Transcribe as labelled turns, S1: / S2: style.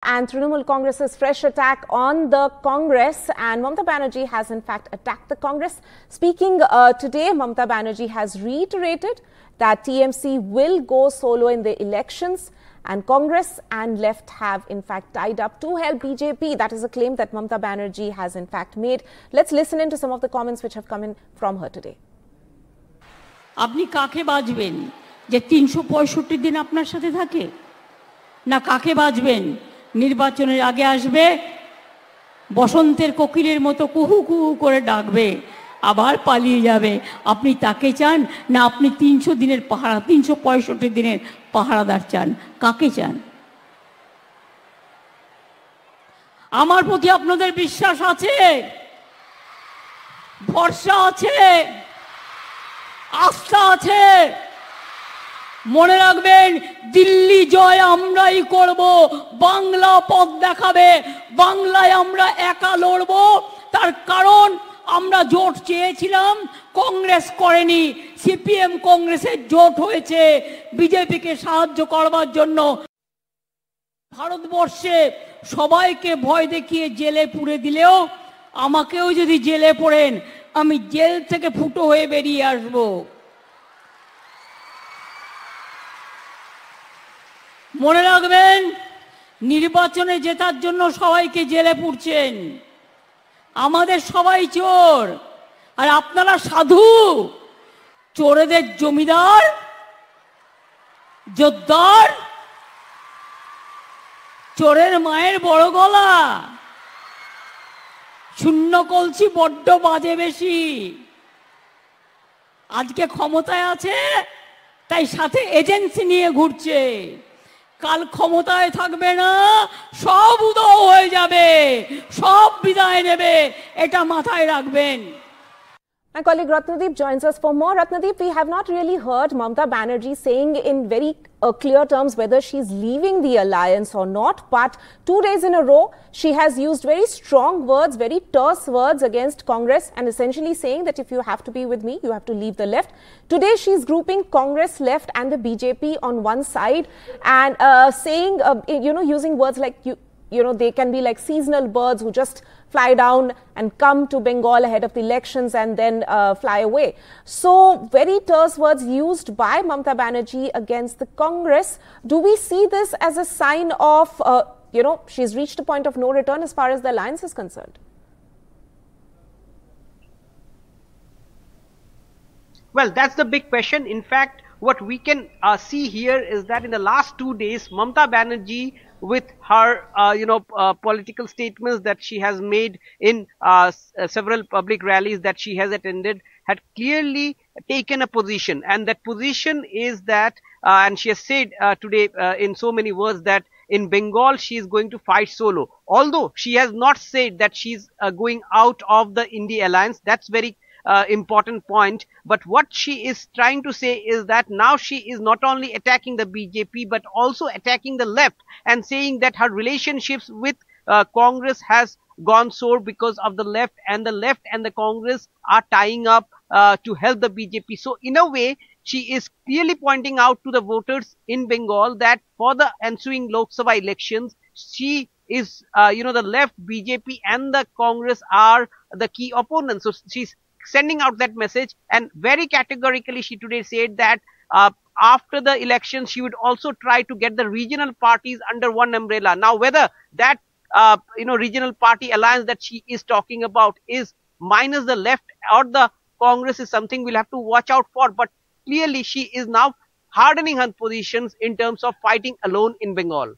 S1: And Trinamool Congress's fresh attack on the Congress, and Mamata Banerjee has in fact attacked the Congress. Speaking today, Mamata Banerjee has reiterated that TMC will go solo in the elections, and Congress and left have in fact tied up to help BJP. That is a claim that Mamata Banerjee has in fact made. Let's listen in to some of the comments which have come in from her today.
S2: আপনি কাকে বাজবেন যে 365 দিন আপনার সাথে থাকে না কাকে বাজবেন নির্বাচনের আগে আসবে বসন্তের কোকিলের মতো কুহু কুহু করে ডাকবে আবার পালিয়ে যাবে আপনি তাকে চান না আপনি 300 দিনের পাহারা 365 দিনের পাহারাদার চান কাকে চান আমার প্রতি আপনাদের বিশ্বাস আছে ভরসা আছে আস্থা আছে মনে রাখবেন দিল্লি জয় আমরাই করব বাংলা পথ দেখাবে বাংলায় আমরা একা লড়ব তার কারণ আমরা জোট চেয়েছিলাম কংগ্রেস করেনি সিপিএম কংগ্রেসের জোট হয়েছে বিজেপিকে সাহায্য করবার জন্য ভারতবর্ষে সবাইকে ভয় দেখিয়ে জেলে পুরে দিলেও আমাকেও যদি জেলে পড়েন আমি জেল থেকে ফুটো হয়ে বেরিয়ে আসব মনে রাখবেন নির্বাচনে জেতার জন্য সবাইকে জেলে পুরছেন আমাদের সবাই চোর আর আপনারা সাধু চোরেদের জমিদার জোদ্দার চোরের মায়ের বড় গলা শূন্য কলসি বড্ড বাজে বেশি আজকে ক্ষমতায় আছে তাই সাথে এজেন্সি নিয়ে ঘুরছে কাল ক্ষমতায় থাকবে না সব উধাও হয়ে যাবে সব বিদায় নেবে এটা মাথায় রাখবেন
S1: My colleague Ratnadeep joins us for more. Ratnadeep, we have not really heard Mamata Banerjee saying in very clear terms whether she's leaving the alliance or not. But 2 days in a row, she has used very strong words, very terse words against Congress and essentially saying that if you have to be with me, you have to leave the left. Today, she's grouping Congress left and the BJP on one side and saying, using words like, they can be like seasonal birds who just fly down and come to Bengal ahead of the elections and then fly away. So, very terse words used by Mamata Banerjee against the Congress. Do we see this as a sign of, she's reached a point of no return as far as the alliance is concerned?
S3: Well, that's the big question. In fact, what we can see here is that in the last 2 days, Mamata Banerjee, with her, political statements that she has made in several public rallies that she has attended, had clearly taken a position. And that position is that, and she has said today in so many words that in Bengal she is going to fight solo. Although she has not said that she's going out of the India alliance, that's very important point. But what she is trying to say is that now she is not only attacking the BJP but also attacking the left and saying that her relationships with Congress has gone sore because of the left and the Congress are tying up to help the BJP. So in a way she is clearly pointing out to the voters in Bengal that for the ensuing Lok Sabha elections she is the left, BJP and the Congress are the key opponents. So she's sending out that message, and very categorically she today said that after the election she would also try to get the regional parties under one umbrella. Now whether that regional party alliance that she is talking about is minus the left or the Congress is something we'll have to watch out for, but clearly she is now hardening her positions in terms of fighting alone in Bengal.